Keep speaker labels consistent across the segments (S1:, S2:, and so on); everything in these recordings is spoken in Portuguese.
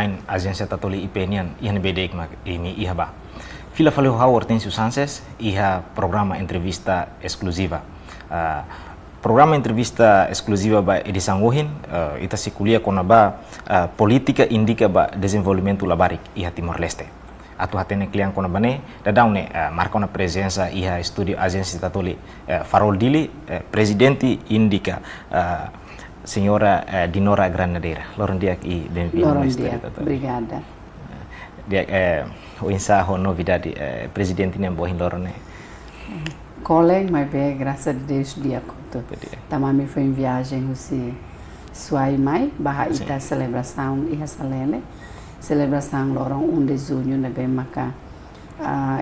S1: online agência tatoli ipenian ihan bedek mak ini iha ba. Fila falou Hortêncio Sanches iha programa entrevista exclusiva. Programa entrevista exclusiva ba edição hoje ita se kuliah kona ba política indica ba desenvolvimento labarik iha Timor-Leste. Atu hatene kliang kona bane dadaune marca una presença iha estúdio agência tatoli Farol Dili presidente indica Senhora Dinora Granadeira. Loron dia e bem-vindo
S2: ao estúdio. Obrigada.
S1: Dia o ensaio novidade presidente nem bohin loron né.
S2: Colhem, mas bem, graças a Deus dia conto. Também foi em viagem se suai mai bahá ita celebração iha salele. Celebração loron 1 de junho na bem maca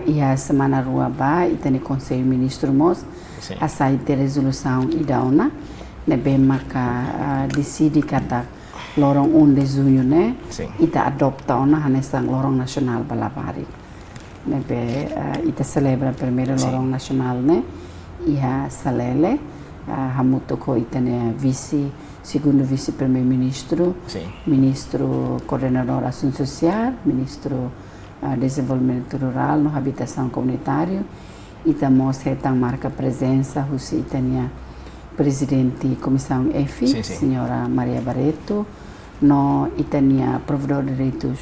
S2: iha semana rua ba ita ni conselho ministro mos a sair de resolução idaona na bem maca decide kata loron 1 de junho né ita adopta ona hanesang lorong nasional balabari. Nebe ita celebra primeiro lorong nasional né iha salele hamuto ko ita ne segundo vice primeiro ministro ministro coordenador ação social ministro desenvolvimento rural no habitação comunitário ita mostra tang marca presença husi itania presidente comissão EFI senhora Maria Barreto no itania provedor de direitos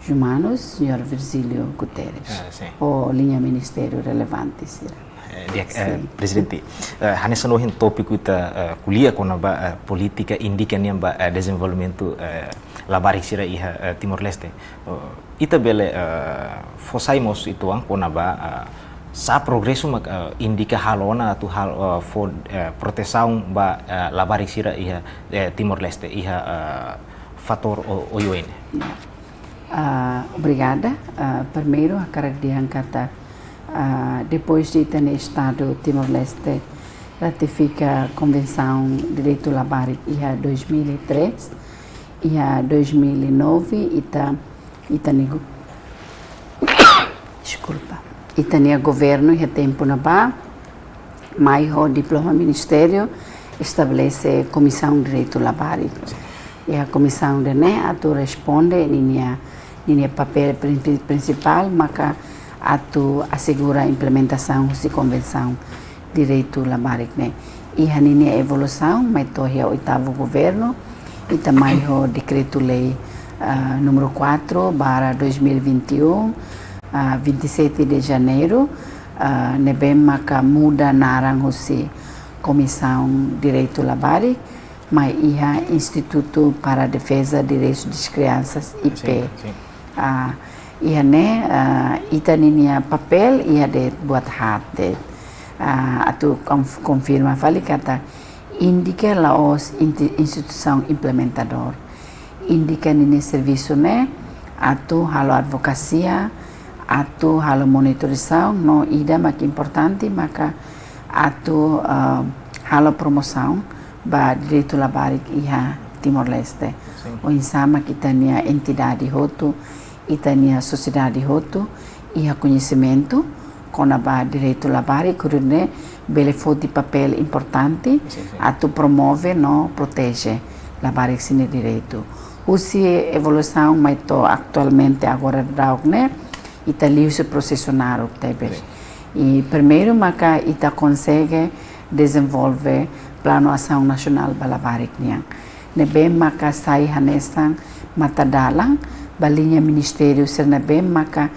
S2: humanos, Sr. Virgílio Guterres, ou linha ministério relevante,
S1: Presidente, hanes sanohin tópico ita kuliah kona ba politika indikan yang ba desenvolvimento labarik sira iha Timor-Leste. Ita bele fosaimos itu ang kona ba sa progreso mag indika halona tu hal for proteção ba labarik sira iha Timor-Leste iha fator oyoin.
S2: Obrigada. Primeiro, a característica kata depois de ter Estado Timor-Leste ratifica a Convenção de Direito Labarik IHA 2003, IHA 2009 itania governo e tempo na ba mais o diploma ministério estabelece Comissão de Direito Labarik. E a comissão de atu responde linha papel principal, maka atu assegura a implementação da convenção direito labarik né. E a linha evolução, mas torre o 8º governo e também o decreto-lei número 4/2021, 27 de janeiro, nebe maka muda narang husi comissão direito labarik. Mas iha Instituto para a Defesa de Direitos das Crianças IP. Iha ne ita ninia papel iha de buat hati. Atu confirma fali kata indica laos instituição implementador. Indica nini serviço ne atu halo advocacia, atu halo monitorização no ida mak importante maka atu halo promoção ba direito labarik iha Timor-Leste. O insama que tania entidade hotu, itania sociedade hotu, iha conhecimento com a ba direito labarik kurune bele de papel importante atu promove no protege labarik sine direito. Usi evolução mas to atualmente agora daug né italiu se processionar o tebes. E primeiro maka ita consegue desenvolver Plano Ação Nasional Balabarik niang. Nebe maka sai hanesang matadalang balinha ministério ser nebe maka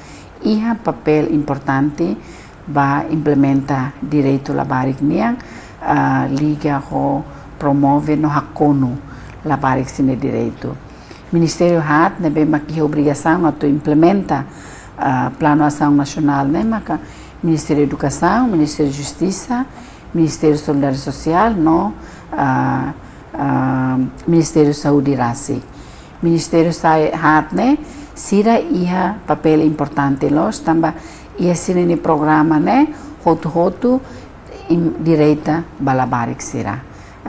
S2: iha papel importante ba implementa direito labarik niang liga ho promove no hakono labarik sine direito. Ministério hat nebe maki obrigação atu implementa Plano Ação Nacional né maka Ministério Educação, Ministério Justiça, Ministério Solidariedade Social, no Ministério Saúde e Raça. Ministério Hatne, sira iha papel importante los, tamba ia sinini programa ne, hotu direita balabarik sira.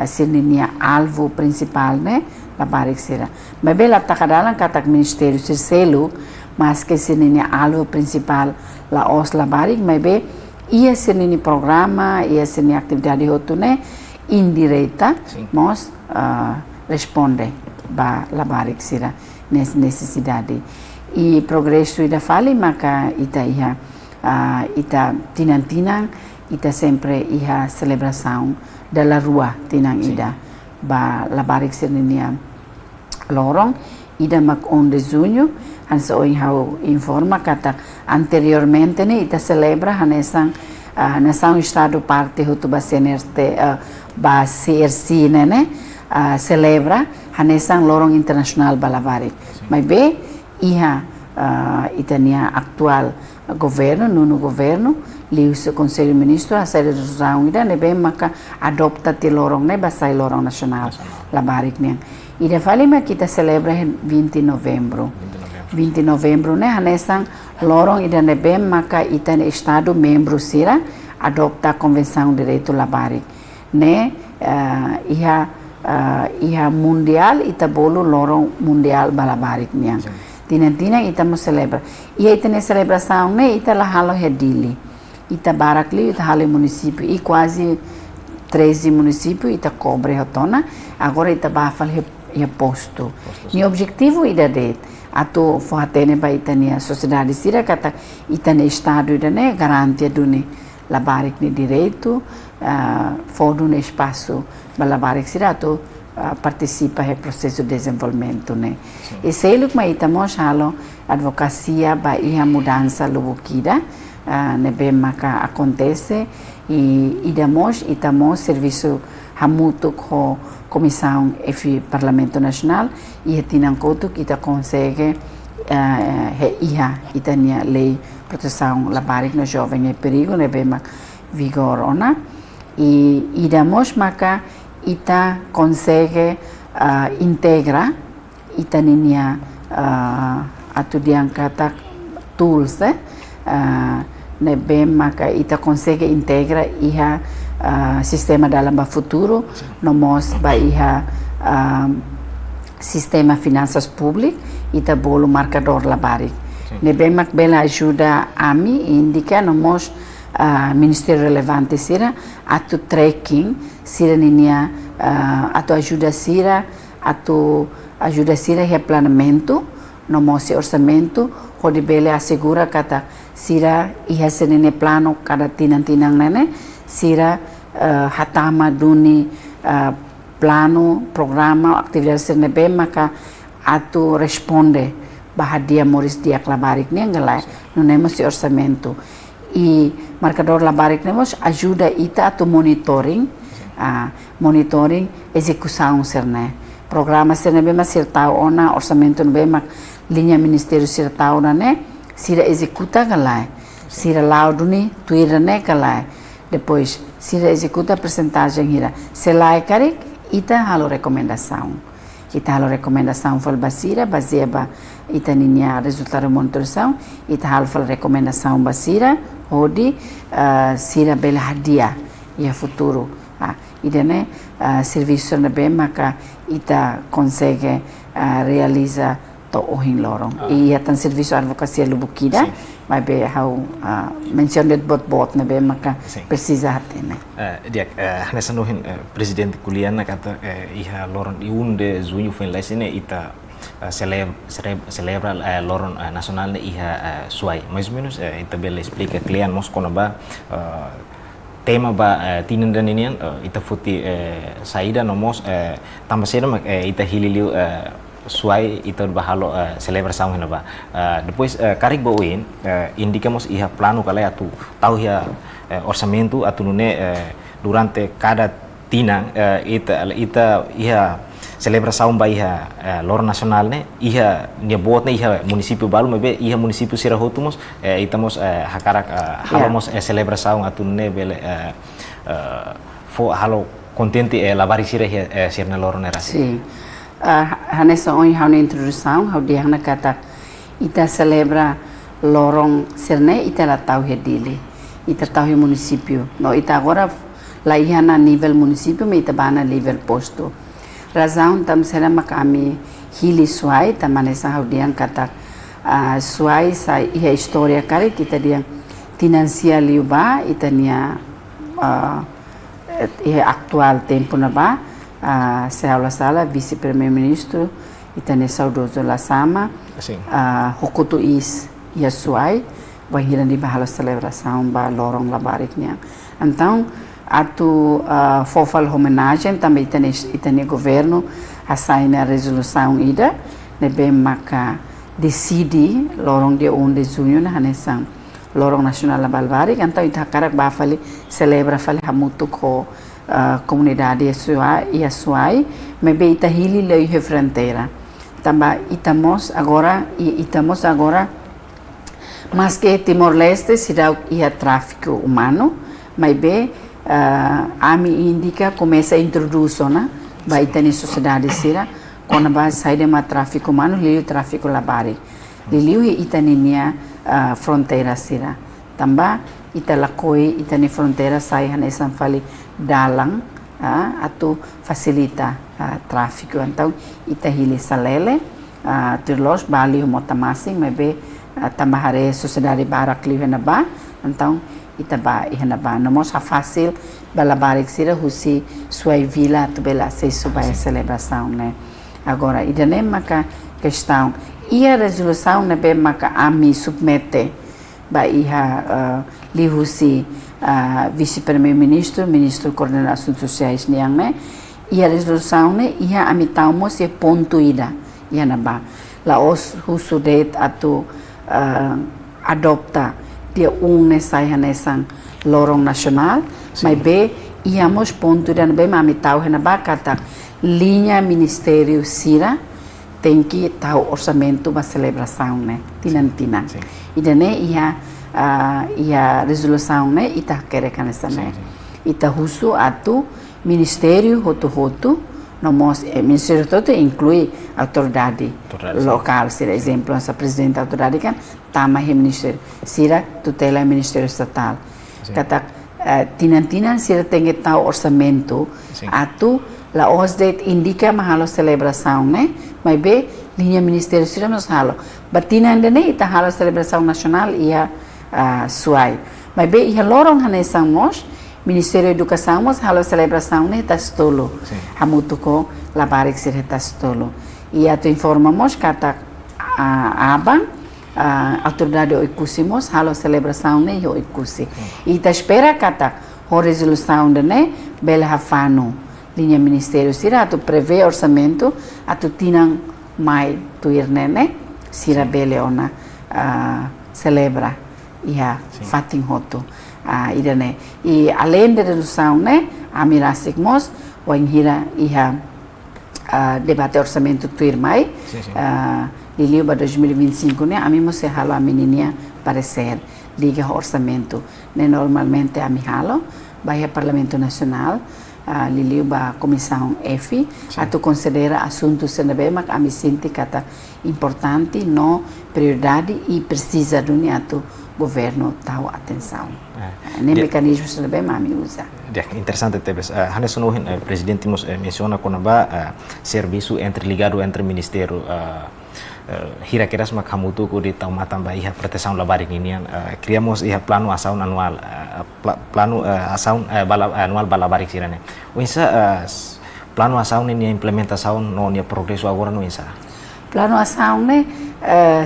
S2: Sinini alvo principal ne, labarik sira. Mas bela takadalang katak Ministério Selo, mas que sinini alvo principal la os labarik, mas be ia sini programa, ia sini atividade outune indireta, mas responde ba labarik sira. nessa necessidade. E progresso ida fale maka ita iha ita tinang ita sempre iha celebração da rua tinang ida ba labarik serninia lorong ida mak 1 de junho hansa oi hau informa kata anteriormente ne ita celebra hanesang nação estado parte hutu ba CNRT ba CRC ne celebra hanesang lorong internasional ba labarik mas be iha itania actual governo, no governo, li o Conselho Ministro a série de resolução ida ne bem maka adopta te lorong ne basai lorong nasional labarik ne. Ida fali ma kita celebra 20 novembro. 20 novembro ne hanesang lorong ida ne bem maka ita ne estado membro sira adopta a Convenção de Direito Labarik. Ne iha mundial ita bolo lorong mundial balabarik niang. Tina ita mo celebra. Ia ita ne celebração ne ita la halo hedili. Ita barakli ita halo município e quase 13 município ita cobre hotona. Agora ita bafal he posto. Ni objetivo ida det. Ato forratene ba ita ne sociedade sira kata ita ne estado ida ne garantia dune labarik ni direito fodo ne espaço balabarik sira ato participa no processo de desenvolvimento, né? E sei que mais estamos halo advocacia ba iha mudança lubukida, né? Bem maka acontece e estamos serviço hamuto com comissão e Parlamento Nacional e tinang koto kita consegue iha itania lei proteção labarik no jovem e perigo, né? Bem maka vigor ona e idamos maka ita consegue integra ita ninia atu diangkata tools ne bem maka ita consegue integra iha sistema dalam ba futuro nomos ba iha sistema finanças público ita bolo marcador labarik ne bem mak bela ajuda ami indica nomos Ministério relevante sira atu tracking sira ninia atu ajuda sira replanamento no mosse orçamento hodi bele assegura kata sira iha senene plano kada tinang nene sira hatama duni plano programa atividade sira be maka atu responde bahadia moris diak labarik ni ngalai no nemos orçamento e marcador labarik nemos ajuda ita atu monitoring execução serne programa serne bema sirtau ona orçamento bema linha ministério sirtau ne sira executa galai sira lauduni tuira ne galai depois sira executa percentagem hira selai karik ita halo recomendação fal basira baseada ita ninya resultado monitorização ita halo fal recomendação basira hodi sira bela hadia ia futuro idane serviço na bem maka ita consegue realiza to ohin lorong e atan serviço advocacia lubukida mas be how mentioned bot na bem maka precisa hatene
S1: dia hanesanuhin presidente kuliana kata iha lorong iunde junho foi lá sine ita celebra lorong nacional ne iha suai mais ou menos ita bela explica klian mos konaba tema ba tinandan inian ita futi saída nomos tambah seda ita hililiu suai ita bahalo celebração hena ba depois karik boin indicamos iha plano kala atu tahu ya orçamento atu nune durante cada tinang ita iha celebração ba iha lor nacional ne iha nia bot ne iha município balu mabe iha município sira hotumos itamos hakarak halamos celebração atu ne bele fo halo contente labari sira sirna lor ne rasi
S2: sim hanesa oi hauna introdução hau dia na kata ita celebra lorong sirne ita la tau hedili ita tau he município no ita agora la iha na nível município me ita bana nível posto razão tam será kami hili suai tamanesa hau dia kata suai sa iha história kare kita dia financia liuba ita nia iha actual tempo na ba se aula sala vice primeiro ministro itane saudoso la sama,
S1: Sim.
S2: Hokutu is Yasuai, vai hiran di bahalo celebração ba lorong labariknya. Então, atu fofal homenagem também itane governo assigna a resolução ida, nebe maka decidi lorong dia 1 de junho na hanesang lorong nasional la balbarik, então itakarak ba fali celebra fali hamutu ko comunidade Yasuai, mebe itahili lei fronteira. Também estamos agora mas que Timor-Leste será ia tráfico humano, mas bem a me indica começa a introduzir, né? Vai ter na sociedade será quando vai sair de tráfico humano, liu tráfico labari, liu itaninia fronteira será. Também italakoi itani fronteira sai hanesan fali dalang atau facilita tráfico. Então itahili salele terlos bali motamasing mas bem tambah hari sociedade barak liu na ba, então itaba ihana ba nomos fácil balabarik sira husi suai vila tu bela se subai celebração, né? Agora idane maka questão ia resolução na be maka ami submete ba iha li husi vice-primeiro-ministro, ministro de coordenação sociais niang, né? Ia resolução né ia ami taumos e ponto ida ia na ba la os husudet atau adopta dia nesai hanesang lorong nasional, mas be íamos ponto dan be mami tahu hena ba kata linha ministério sira tem que tahu orçamento ba celebração, né? Tinan. E dane ia resolução né ita kerekan essa né. Ita husu atu ministério hotu nomos ministério todo inclui autoridade local, por exemplo, essa presidente da autoridade kan tama ministério sira tutela ministério estatal. Kata tinan sira tem que tahu orçamento atu la osdet indica mahalo celebração, né? Mas be linha ministério sira mas halo. Batinan dene ita halo celebração nacional ia suai. Mas be ia lorong hanesang mos Ministério da Educação, mas halo celebração né tastolo. Hamutu ko labarik sir tastolo. E ato informamos kata abang autoridade oikusimos halo celebração né oikusi. E ta espera kata ho resolução né bela hafano linha ministério sira ato prevê orçamento ato tinang mai tuir né sira bele ona celebra ia fating hoto. Idane e além da redução né a mirasigmos o hira ia debate orçamento tuir mai liliu ba 2025 né amimos se halo a menininha parecer liga orçamento né normalmente a halo vai Parlamento Nacional liliu ba comissão F atu considera assuntos senebema a me sente kata importante no prioridade e precisa do niato governo tahu atenção. Nem mecanismo também mami usa.
S1: Interessante tebes. Hanes no presidente nos menciona konaba serviço interligado entre ministério hira keras makamutu ko di taumatan ba iha proteção labarik ini criamos iha plano ação anual plano ação anual balabarik sirane. Uinsa plano ação ini implementação no nia progresso agora no insa.
S2: Plano ação né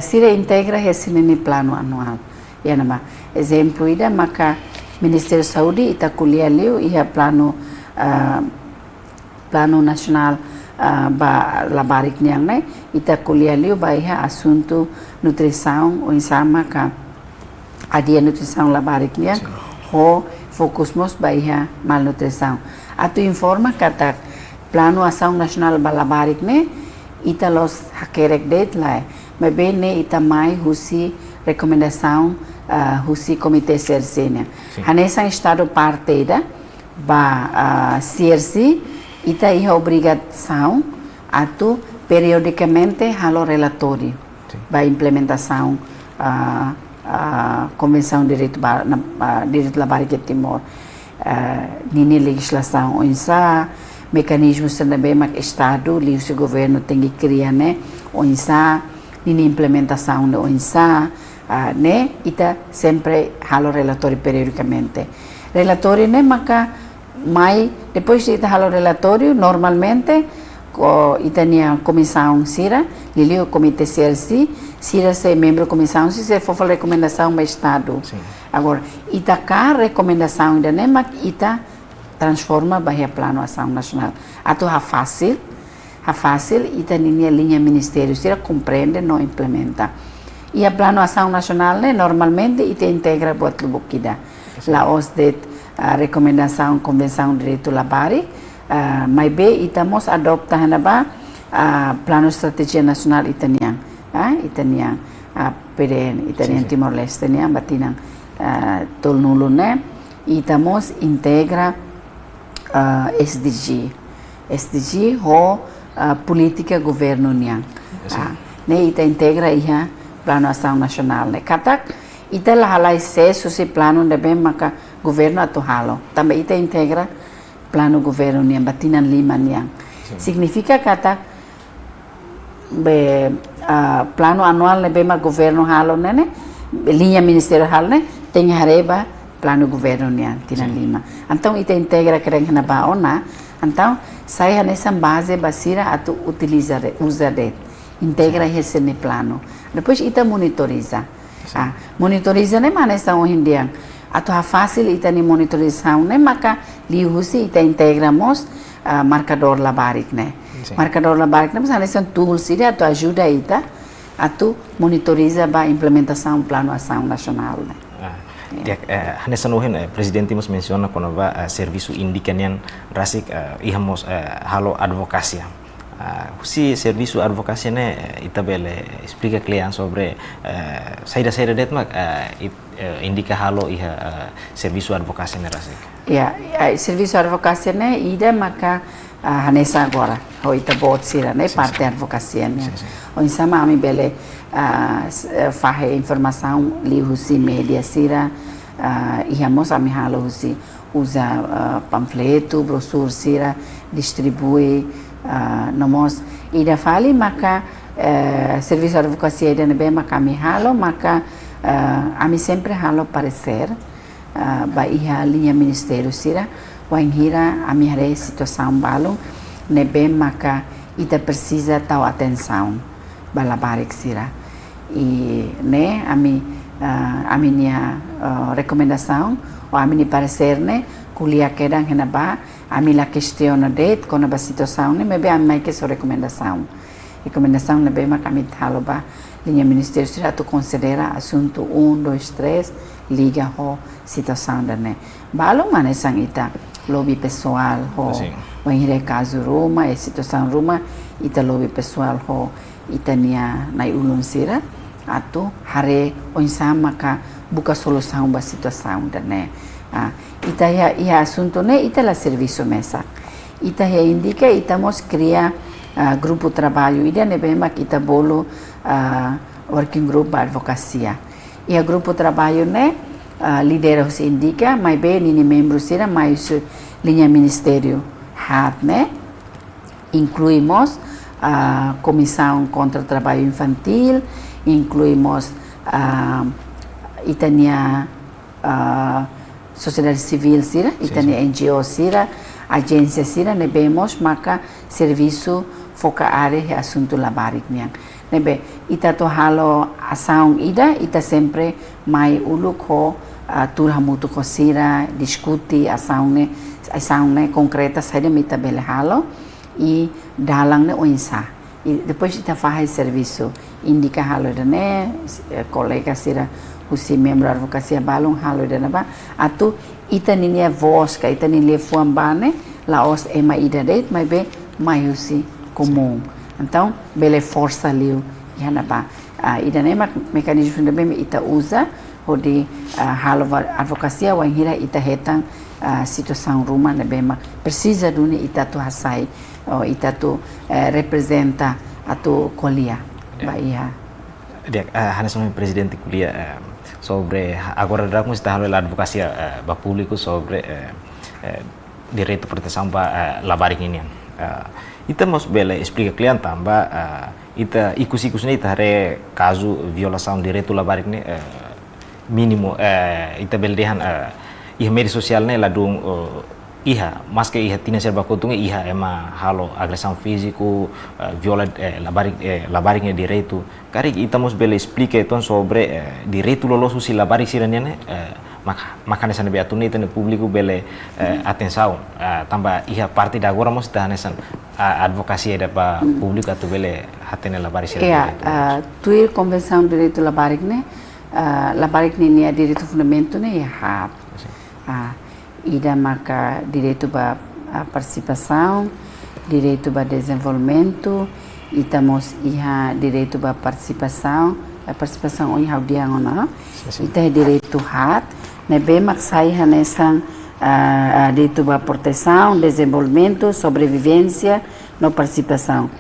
S2: sira integra esse plano anual. Ya nama exemplo ida maka Ministério da Saúde ita kuliah liu ia plano nasional ba labarik niang né ita kuliah liu ba ia assunto nutrição o insama ka adia nutrição labarik niang ho fokus mos ba ia malnutrição atu informa kata plano ação nasional ba labarik né ita los hakerek deadline mas bem né ita mai husi recomendação husi comitê CRC né hanesa estado parteira ba CRC ita iha obrigação atu periodicamente halo relatório ba implementação convenção de direito labarik de Timor nini legislação onsa mecanismos também mak estado liu se governo tem que criar né onsa nini implementação de onsa né ita sempre halo relatório periodicamente relatório né maka mai depois de halo relatório normalmente itania comissão Sira, lili o comitê CRC, Sira ser membro da comissão, se for recomendação do Estado.
S1: Sim.
S2: Agora, ita cá recomendação ainda nem, mas ita transforma para plano ação nacional. Ato é fácil, ita linha ministério, Sira compreende, não implementa. E a plano ação nacional, né, normalmente, ita integra buat lubukida. Lá os de recomendação, convenção de direito labari, mas bem, itamos adopta hanaba plano estratégia nacional itanian, PDN, itanian Timor-Leste nian batinang tol nulo né, itamos integra SDG ho política governo nian, né, ita integra iha plano ação nacional né, katak ita lahalai se plano de bem maka governo atu halo, também ita integra plano governo niang batinan lima niang. Significa kata plano anual ne bema governo halo nene linha ministério halo ne tem hareba plano governo niang tinan lima. Então ita integra kereng na baona. Então saya nessa base basira atu usa det integra esse plano. Depois ita monitoriza. Monitoriza ne manesa hoje em dia. Ato fácil ita ni monitorização né, maka lihusi ita integramos marcador labarik né. Marcador labarik né, mas são tools ida ato ajuda ita ato monitoriza ba implementação plano ação nacional né.
S1: Hanesan uhin presidente mos menciona kono ba serviço indicanian rasik ihamos halo advocacia. Si serviço advocacia né itabele explica cliente sobre saída det mak indica halo iha serviço advocacia né rasik.
S2: Serviço advocacia né ida maka hanesa agora ho ita bot sira né parte advocacia né. O insama ami bele fahe informação li husi media sira ihamos ami halo husi usa panfleto brochure sira distribui nomos ida fali maka serviço de advocacia ida nebe maka ami halo maka ami sempre halo parecer ba iha linha ministério sira wainhira ami hare situação balo nebe maka ida precisa tal atenção balabarik sira e né a minha recomendação ou a minha parecer né kuliah kedang henaba ami la questiona det com a situação né me be ami que sua recomendação né be mak ami thalo ba linha ministério será tu considera assunto 1 2 3 liga ho situação da né balo manesang ita lobby pessoal ho o em caso Roma e situação Roma ita lobby pessoal ho itania nai ulun sira atau hare onsama ka buka solução ba situação da né ita ia assunto né ita la serviço mesa ita ia indica itamos cria grupo trabalho ida ne bema kita bolo working group ba advocacia e a grupo trabalho né lidera se indica mas bem ni membro sira mais linha ministério hat né incluímos a comissão contra o trabalho infantil, incluímos itania sociedade civil sira, itania NGO sira, agência sira, nebemos maka serviço foca área assunto labarik niang. Nebe ita to halo ação ida ita sempre mai uluk ho turhamutu ko sira diskuti ação ne concreta saída mita bele halo e dalang ne oinsa e depois ita faz serviço indica halo né colega sira usi membro advocacia balong halo dana ba atu ita ninia voz ka ita ninia fuambane la os ema ida det mai be mai usi comum então bele força liu yana ba ida nema mecanismo de bem ita usa o de halo advocacia wa hira ita hetang situação Roma ne bema precisa duni ita tu hasai ita tu representa atu colia bahia
S1: dia Hanes sama presidente kuliah sobre agora daremos está a advocacia ba público sobre direito de proteção ba labarik ini ita mos bela explica cliente tamba ita ikus ne ita re caso violação direito labarik ne mínimo ita beldehan iha media sosial ne ladung iha, mas que iha tina serba kutunga iha ema halo agressão físico, labaring direito. Kari estamos bele explica então sobre direito loloso si labaring siraniane, makanya sana be atune tene público bele atenção, tamba iha parte da agora mos ta nesan advocacia da pa público atu bele hatene labaring siraniane.
S2: Tuir convenção direito labaring ne, labaring ni é direito fundamento ne hat. Ida maka direito ba participação, direito ba desenvolvimento, itamos iha direito ba participação, a participação iha dia ngona, ita direito hat, ne be maksai hanesan direito ba proteção, desenvolvimento, sobrevivência, no participação.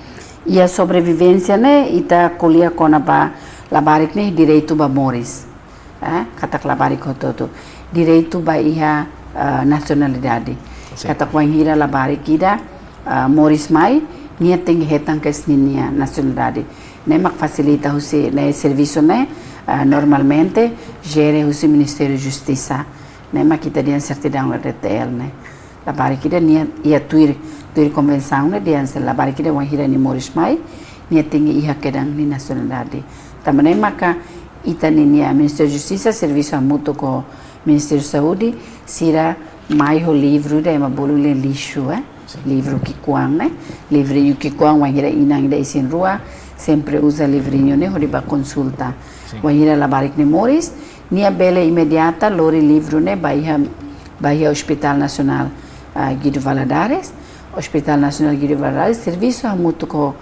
S2: E a sobrevivência ne ita kuliah kona ba labarik ne direito ba moris, kata labarik hototo, direito ba iha nacionalidade. Kata kuanghira labari kida moris mai nia tem hetang kes ninia nacionalidade. Ne mak facilita husi ne serviço ne normalmente gere husi Ministério de Justiça. Ne mak kita dia certidão RTL ne. Labari kida nia ia tuir convenção ne dia labari kida kuanghira ni moris mai nia tem iha kedang ni nacionalidade. Tamane maka ita ninia Ministério de Justiça serviço mútuo com Ministério de Saúde, sira mais o livro de uma bolo de lixo, livro que quando, né? Livrinho que quando vai ir inang da isin rua, sempre usa livrinho, né? Horiba consulta, vai ir labarik ne moris, nia bela imediata lori livro, né? Bahia Hospital Nacional Guido Valadares, Hospital Nacional Guido Valadares, serviço a mútuo com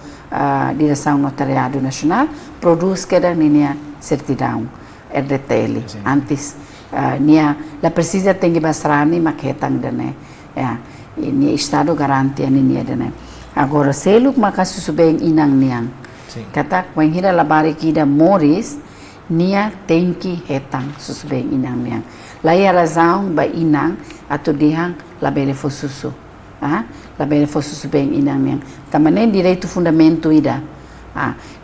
S2: direção notariado nacional, produz cada nia certidão RDTL antes nia la precisa tengi basrani maketang dane nia estado garantia nia dane agora seluk maka susubeng inang niang kata wenghira labari kida moris nia tenki hetang susubeng inang niang lai razão ba inang atau dihang labele fosusu labele fosusu beng inang niang tamane direito fundamento ida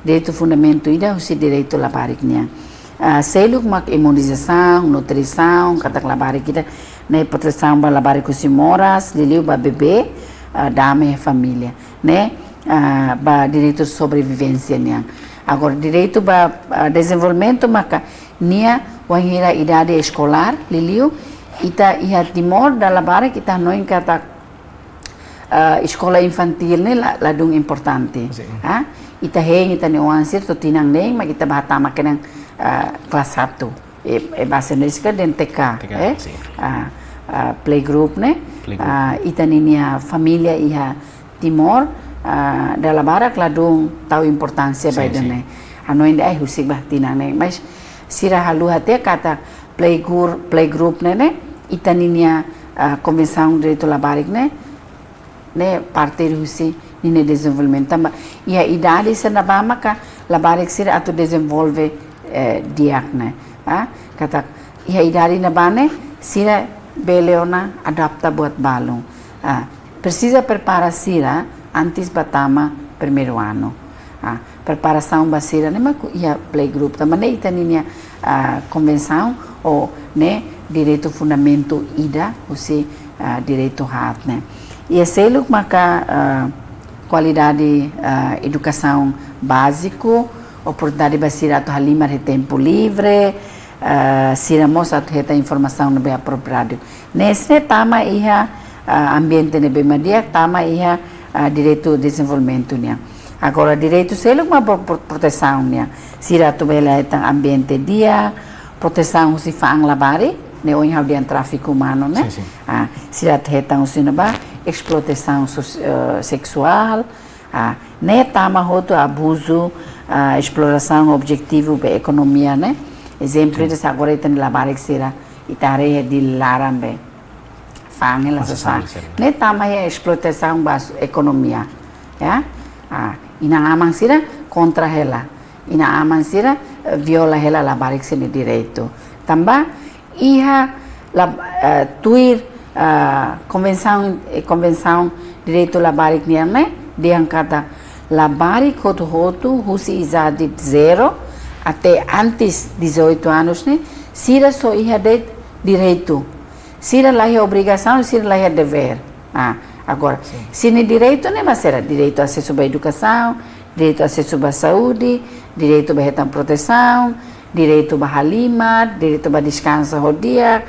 S2: direito fundamento ida husi direito labari niang seluk mak imunização, nutrição, kata labari kita, né proteção ba labari kusi-moras, liliu ba bebê, dame família, né ba direito de sobrevivência niang. Agora direito ba desenvolvimento maka nia wanghira idade escolar, liliu ita iha timor da labari kita noin kata escola infantil ne ladung importante. Ita heng ita ni wansir to tinang neng mak kita bahata makenang kelas 1 bahasa Indonesia dan TK playgroup ne ita ninia familia iha timor dalam barak ladung tahu importância badan ne ano ainda ai husik bahtina ne mas sira halu hate kata playgroup ne ita ninia convenção direito labarik ne parte husi nine desenvolvimento tamba ia idade senaba maka labarik sira atau desenvolve diakne kata ia idari na bane sira beleona adapta buat balong precisa prepara sira antes batama primeiro ano preparação basira ne maku ia playgroup tamane itaninia convenção ou ne direito fundamento ida husi direito hat ne ia seluk maka qualidade educação básico oportunidade basira atau halimar he tempo livre sira mos atau heta informação no be apropriado nesse tama iha ambiente ne be madia tama iha direito de desenvolvimento nia agora direito seluk ma proteção nia sira tu bela eta ambiente dia proteção si faang labari ne oi hau dian tráfico humano né sira heta usina ba exploração sexual ne tama hoto abuso exploração objetivo da economia né exemplo de agora tem labarik sira itare de larambe fangela sa ne tama ya exploração bas economia ya ina amang sira contra ela ina amang sira viola ela labarik sini direito tamba iha tuir convenção direito labarik né dia kata labari hotu husi idade 0 até antes 18 anos né sira só ia de direito Sira lá é obrigação, sira lá é dever. Agora, se nem direito, nem vai ser direito a acesso à educação, direito a acesso à saúde, direito a proteção, direito a lima, direito a descanso ao dia,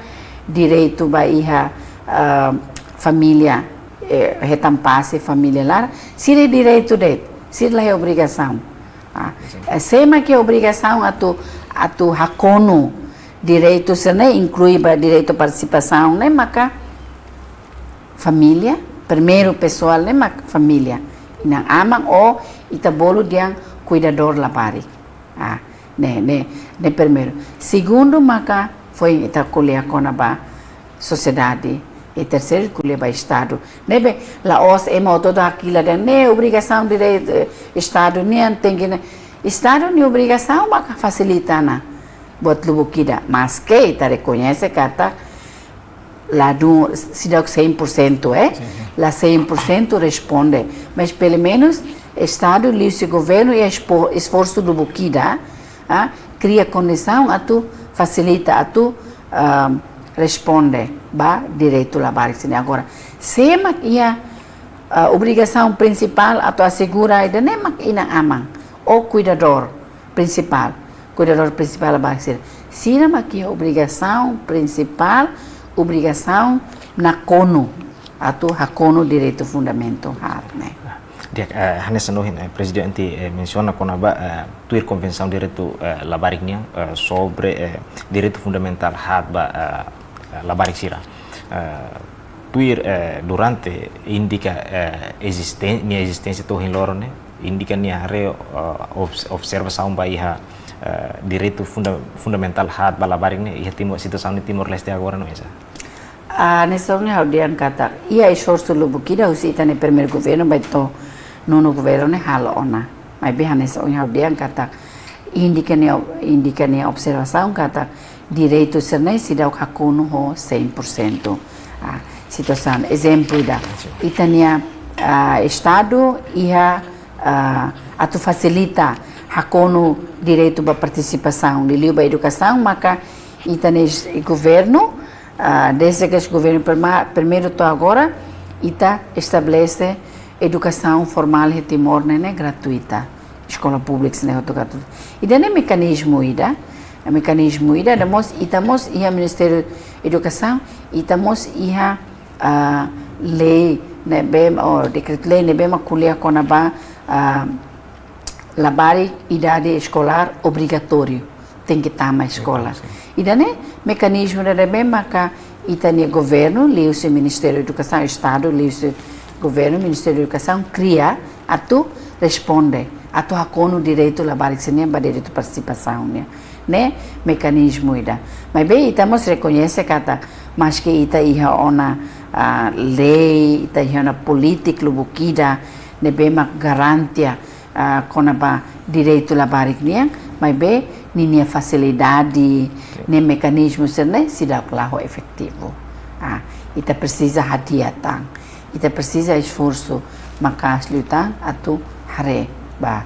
S2: direito a ir a família, retampasse família lá, se é direito de, se é obrigação. Sema que é obrigação a tu hakono direito, se não inclui direito à participação, nem maca família, primeiro pessoal, nem maca família, não amam ou itabolo diang cuidador labari. Ne primeiro. Segundo, maca foi ita kuliah kona ba sociedade. E terceiro, kuliah ba Estado. Nebe, la os emo toda aquilo de ne obrigação direito Estado, nem tem que Estado nem obrigação, maca facilita na buat lubukida. Mas que ita reconhece que ata lá do se dá 100%, lá 100% responde. Mas pelo menos Estado, o governo e esforço do Bukida cria condição a tu facilita a tu responde ba direito labar sini. Agora se mak ia obrigação principal a tu assegura ida nem mak ina amang o cuidador principal labar sini. Se mak ia obrigação principal, obrigação na kono a tu hakono direito fundamento né.
S1: Dia Hanes Sanohin, presidente menciona konaba tuir convenção direito labariknya sobre direito fundamental hadba labarik sira. Tuir durante indica existência tohin lorone indica nia re observação baiha direito fundamental hadba labariknya ia situação Timor Leste agora não é essa.
S2: Nessa audian kata ia esforço lubukida usita ne primeiro governo baito nono governo ne halo ona mas bem nessa audian kata indica ne observação kata direito serne sidau hakono ho 100%. Situação exemplo da itania Estado ia atu facilita hakono direito ba participação de liu ba educação maka itane governo desde que o governo primeiro to agora ita estabelece educação formal em Timor né gratuita escola pública né autogatu e dane mecanismo damos itamos ia Ministério Educação itamos ia lei né bem ou decreto lei né bem kuliah konaba labari idade escolar obrigatório tem que estar na escola. E daí mecanismo da bem maka itania governo, liu-se Ministério da Educação, Estado, liu-se governo, Ministério da Educação cria a tu responde, a tu hakono direito labar que nem direito participação, né mecanismo ida. Mas bem estamos reconhece kata mas que ita iha ona lei, ita iha na política lubukida, ne bem mak garantia konaba direito labar que mas bem nem facilidade, nem mecanismo né se dá claro efetivo. Ita precisa hadiah tang, ita precisa esforço makas lutar atu hare ba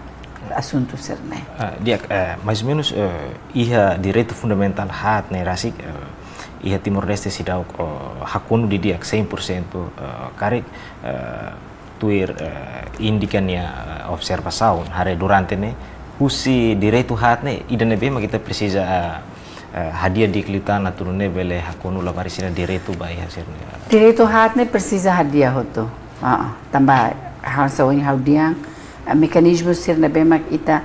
S2: assunto serne.
S1: Dia mais ou menos ia direito fundamental hat né rasik ia Timor Leste se dá hakono di dia 100% karek tuir indicannya observação hare durante né usi direito hat ne idane bema kita precisa hadiah di klitan naturune bele hakono la parisina direito bai hasilnya
S2: direito hat ne precisa hadiah hoto tambah hal sawing haudiang mecanismo sir ne bema ita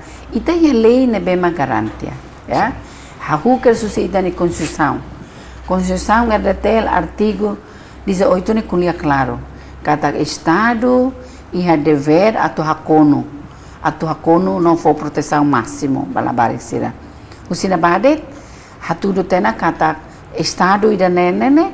S2: ya lei ne bema garantia ya hahu que suceda ne constituição é datel artigo 18 ne kuliah claro kata Estado ia dever atu hakono não for proteção máximo balabari sira usina badet hatudo tena kata Estado ida nene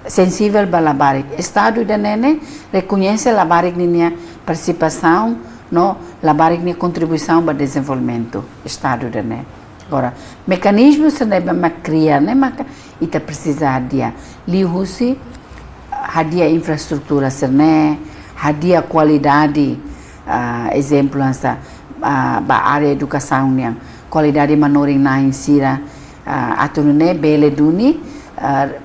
S2: sensível balabari Estado ida nene reconhece labari ninia participação no labari ninia contribuição para desenvolvimento Estado ida nene agora mecanismo se deve criar né maka ita precisa hadiah lihusi hadiah infraestrutura serne hadiah qualidade exemplo essa ba área educação nia qualidade manoring na insira atune bele duni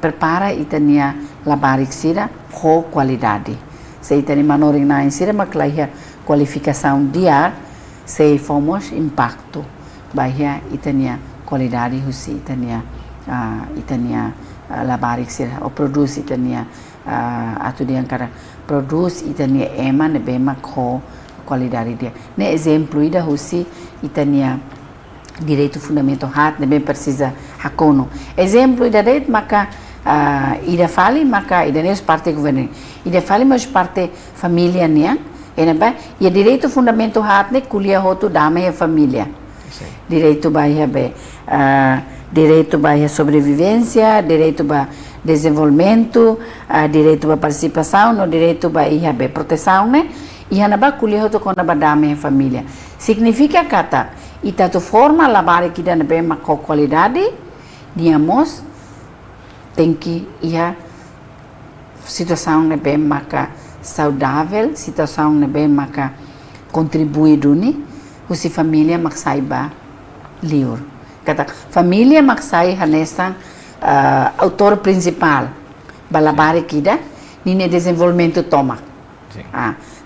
S2: prepara itania labarik sira com qualidade. Se itani manoring na sira maklaiha qualificação dia se fomos impacto bahia itania qualidade husi itania labarik sira o produce itania atu dia cara produce itania ema ne bema com qualidade dia. Ne exemplo ida husi itania direito fundamental hat ne bem precisa hakono. Exemplo ida deit maka ida fali maka ida nes parte governo. Ida fali mas parte família nia. Enaba e direito fundamental hat ne kuliah hotu dame e família. Direito bahia be direito bahia sobrevivência, direito ba desenvolvimento, direito ba participação, no direito bahia be proteção, né? E hanaba kuliah hotu kona ba dame e família. Significa kata ita tu forma labare kita na bem com qualidade, diamos tem que ia situação na bem maka saudável, situação na bem maka contribui duni, usi família mak saiba liur. Kata família mak sai hanesan autor principal balabare kita nini desenvolvimento toma.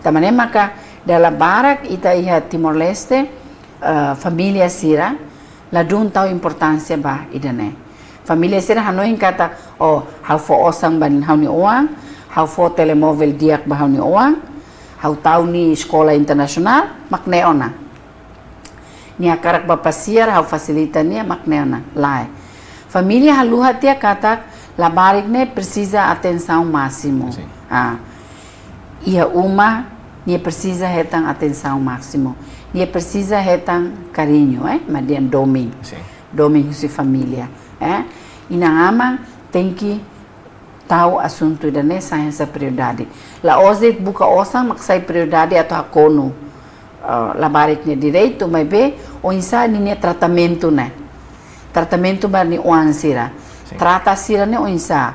S2: Tamane maka dalam barak ita ia Timor Leste família sira ladun tau importância ba idane. Família sira hanoin kata hau fo osang ban hau ni oang, hau fo telemóvel diak ba hau ni oang, hau tau ni sekolah internasional makneona. Ni akarak ba pasiar hau fasilita ni makneona lai. Família haluha tia kata labarik ne precisa atenção máximo. Ia uma ni precisa hetang atenção máximo. Dia precisa retan carinho, Madian doming, doming si família, E na ama tem que tahu assunto da ne sai essa prioridade. La ozet buka osang maksai prioridade atau hakono, labarik ne direito, mas be o insa ni tratamento ne, tratamento bar ni oan sira, trata sira ne o insa,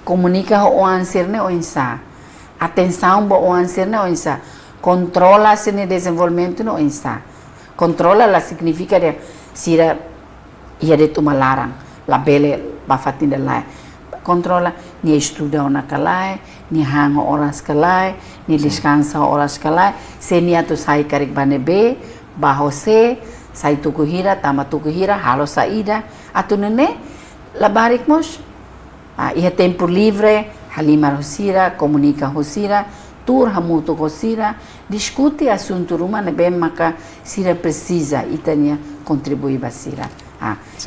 S2: comunica o oan sira ne o insa, atenção bo oan sira ne o insa. Controla se ne desenvolvimento no insa. Controla la significa de sira ia de tu malarang la bele bafatin de lai. Controla ni estuda ona kalai, ni hango horas kalai, ni descansa horas kalai, se ni atu sai karik bane be, bahose, sai tukuhira, tama tukuhira, halo saída, atu nene la barik mos. Ia tempo livre, halimar hosira, comunica hosira, tur hamuto kosira, discute assunto rumah ne bem maka sira precisa itania contribui basira.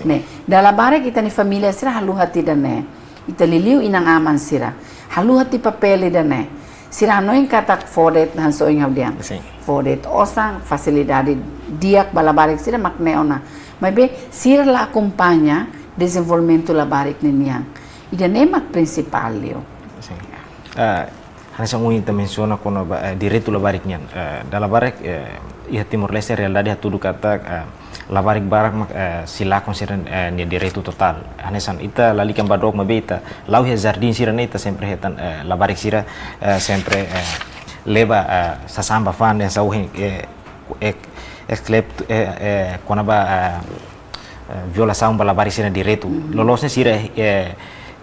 S2: Ne dalam barek itani família sira halu hati dane, italiliu inang aman sira, halu hati papel dane, sira noin katak fordet han soing haudian, fordet osang facilidade diak balabarek sira makneona, mas be sira la acompanha desenvolvimento la barek neniang, idane mak principal lio.
S1: Hanya sangat ingin menciona kono direito labarik nian. Dalam barik ia Timor Leste realidade hatudu kata labarik barak sila konsideran ni direito total. Hanya san ita lalikan badok mabita lau ya jardin sira ita sempre hetan labarik sira sempre leva sasamba fan yang sauhin exclep konaba violação balabarik sira direito. Lolosnya sira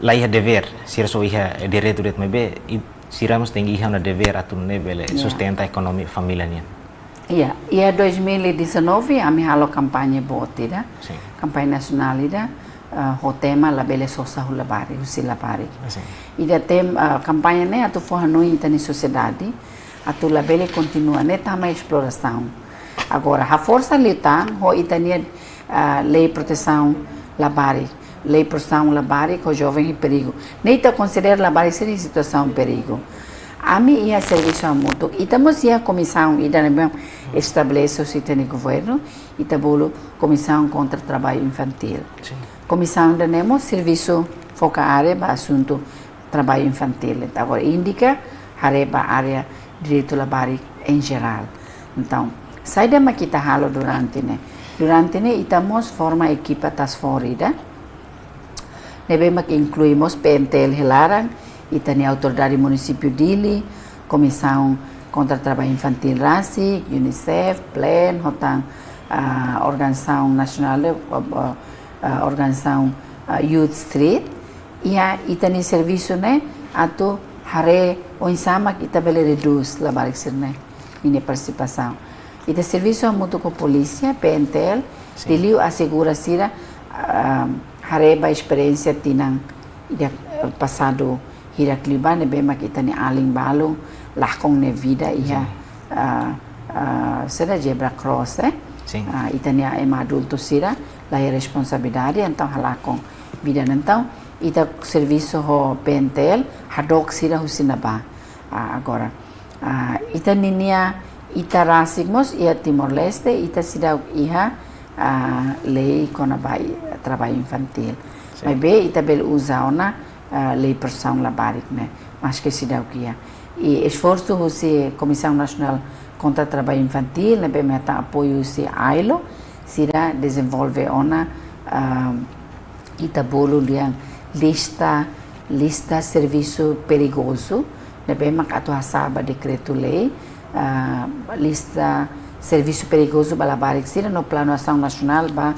S1: la iha dever sira so iha direito det mebe siramos tem iha na dever atun nebele sustenta economia família nian.
S2: Iya, ia 2019 ami halo kampanye botida, kampanye nasional ida, ho tema la bele sosa hula bari, husi la bari. Ida tem kampanye ne atu fo hanoi itani sociedade, atu la bele continua ne tama exploração. Agora, a força litan ho itania lei proteção la bari. Lei proteção labari com jovem em perigo. Nem está considerando labari ser em situação de perigo. Ami ia serviço a mútuo. Estamos ia comissão ida nem estabelece o sistema de governo. Ita bolo comissão contra trabalho infantil. Comissão da nemo serviço foca área para assunto trabalho infantil. Agora indica areba área direito labari em geral. Então, sai da kita halo durante ne. Durante ne estamos forma equipa tasforida. Nebe mak incluímos PMTL Helarang, itani autoridade município Dili, comissão contra trabalho infantil RASI, UNICEF, PLEN, hotang organização nacional, organização Youth Street, ia itani serviço né atu hare o insama kita bele reduz la barik sirne ini participação ita serviço muito com polícia PNTL diliu assegura sira hare ba experiência tinang ida passado hirak liban be mak itani aling balung lahkong ne vida ia será zebra cross itani ema adulto sira la responsabilidade então halakong vida então ita serviço ho PNTL hadok sira husinaba agora ita ninia ita rasigmos ia Timor Leste ita sida iha lei konabai trabalho infantil mas be ita bel usa ona lei persão labarik né mas que sida kia e esforço husi Comissão Nacional contra Trabalho Infantil né be meta apoio si AILO sira desenvolve ona ita bolo liang lista serviço perigoso bem mak atu hasaba decreto-lei lista serviço perigoso balabarik sira no plano ação nacional ba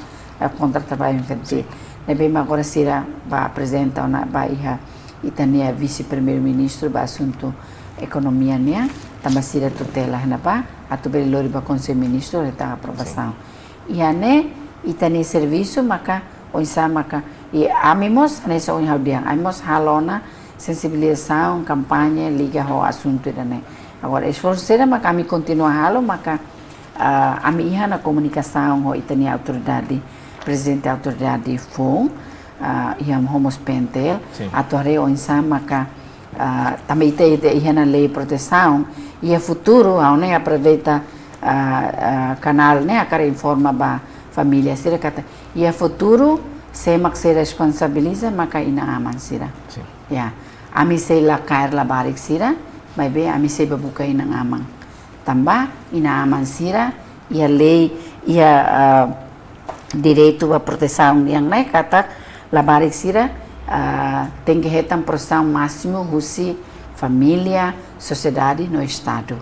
S2: contra trabalho infantil bem agora sira ba apresenta na ba iha itania vice-primeiro-ministro ba assunto economia nia tambah sira tutela na ba atu belori ba conselho ministro eta aprovação ia ne itani serviço maka onsa maka e amimos nessa unha diang amimos halona sensibilização campanha liga ho assunto dane agora esforço será maka kami continua halo maka ami iha na comunicação ho itani autoridade presidente autoridade FON iam homos PNTL atore onsa maka também ite iha na lei proteção e futuro aone aproveita canal né akara informa ba família sira kata e futuro semak se responsabiliza maka ina aman sira ya ami se la kair la barik sira mai be ami se babuka ina amang tambah ina aman sira ia lei ia direito a proteção yang nai kata la barik sira tem que retam proteção máximo husi família sociedade no estado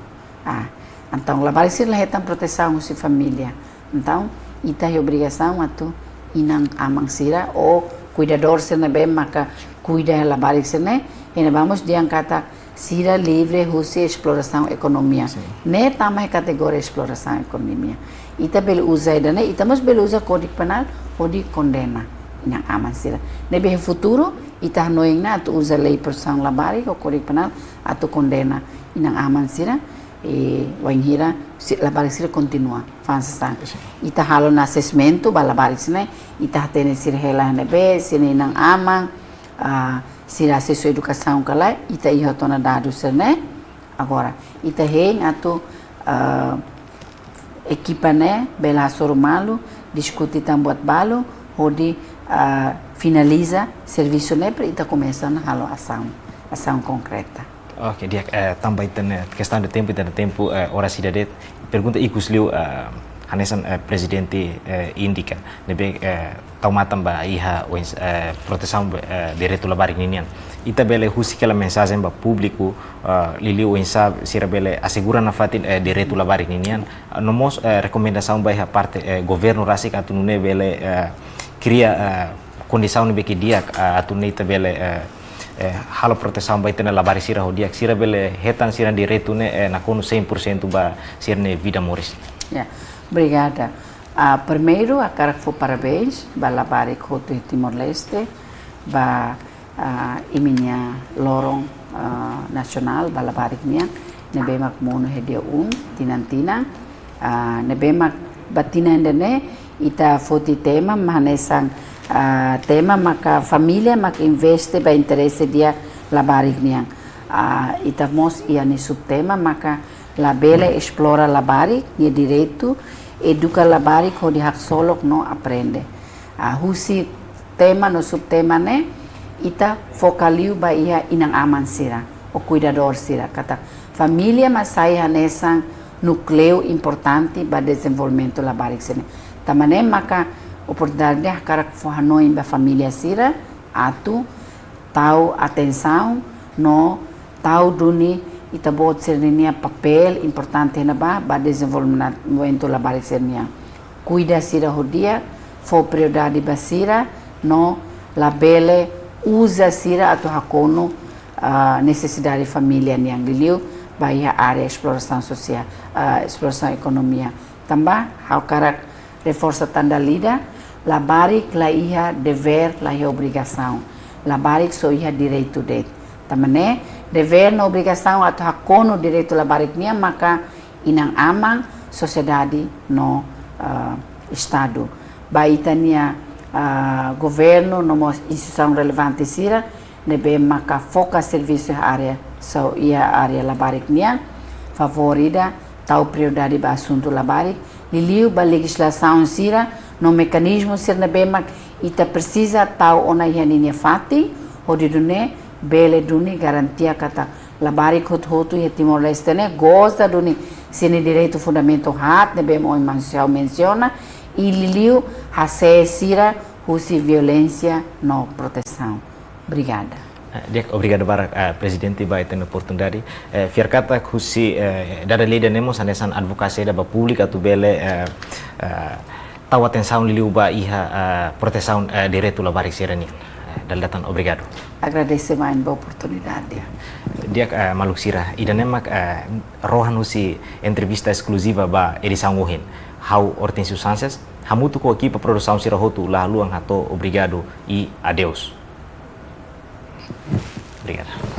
S2: então la barik sira retam proteção husi família então ita é obrigação atu inang amang sira o cuidador sena bem maka cuida la barik sene ena vamos diang kata sira livre husi exploração economia ne tamai categoria exploração economia ita bel usa idane ita mas bel usa código penal odi condena inang amang sira ne be futuro ita noing na atu usa lei persang la barik o código penal atu condena inang amang sira wainhira la barik sira continua fansa ita halo na assessmento bala barik sine ita tene sira hela nebe sine nang amang sira acesso educação kala ita iha tona dado sene agora ita heng atu equipa ne bela sormalu discutir tambuat balo hodi finaliza serviço ne para ita começa na halo ação concreta.
S1: Ok, dia tambah itu questão de tempo ora cidade pergunta ikusliu hanesan presidente indica nebe taumatam ba iha proteção direito labarik ninian ita bele husi kala mensagem ba público liliu insa sira bele assegura na fatin direito labarik ninian nomos recomendação ba iha parte governo rasik atune bele cria condição nebe que dia atune ita bele halo proteção ba itena labari sira hodiak sira bele hetan sira direito ne na kono 100% ba sirne vida moris.
S2: Yeah. Obrigada. Primeiro, a cara foi parabéns para labari koto Timor Leste, para iminha lorong nasional para labari minha, nebemak mono hedia tinantina, nebemak batina endene ita foti tema manesang tema maka família mak investe ba interesse dia labari minha. Ita mos ia ni subtema maka labele explora labari ni direito educa labari ko di hak solok no aprende husi tema no subtema ne ita focaliu ba ia inang aman sira o cuidador sira kata família masai hanesan núcleo importante ba desenvolvimento labari sene tamane maka oportunidade karak fo hanoi ba família sira atu tau atenção no tau duni ita bot sernia papel importante na ba desenvolvimento labari sernia cuida sira hodia fo prioridade basira no labele usa sira atau hakono necessidade família yang liliu baik área exploração social, exploração economia. Tambah hau karak reforça tanda lida, labarik la iha dever la iha obrigação. Labarik so iha direito det. Tamane dever na obrigação atau hakono direito labarik nia maka inang amang sociedade no estado. Baitania governo no instituição relevante sira nebe maka foca serviço área so ia área labarik nia favorida tau prioridade ba assunto labarik liliu ba legislação sira no mecanismo sir nebe mak ita precisa tau ona ia ninia fati hodidune bele duni garantia kata labarik hotu ia Timor Leste ne gosta duni sini direito fundamento hat nebe mo menciona e liliu hase sira husi violência no proteção. Obrigada.
S1: Obrigado para Presidente by ten oportunidade. Fiar kata husi dada lida nemo sanesan advokasi da pública tu bele tahu atenção liliu ba iha proteção direito labarik sirani. Daldatan obrigado.
S2: Agradeço mais a oportunidade.
S1: Dia maluk sira ida nemak rohan husi entrevista exclusiva ba edição Wuhin. How Hortensio Sanchez, hamutu ko aqui para produção sira hotu lalu ang hato obrigado e adeus. Obrigado.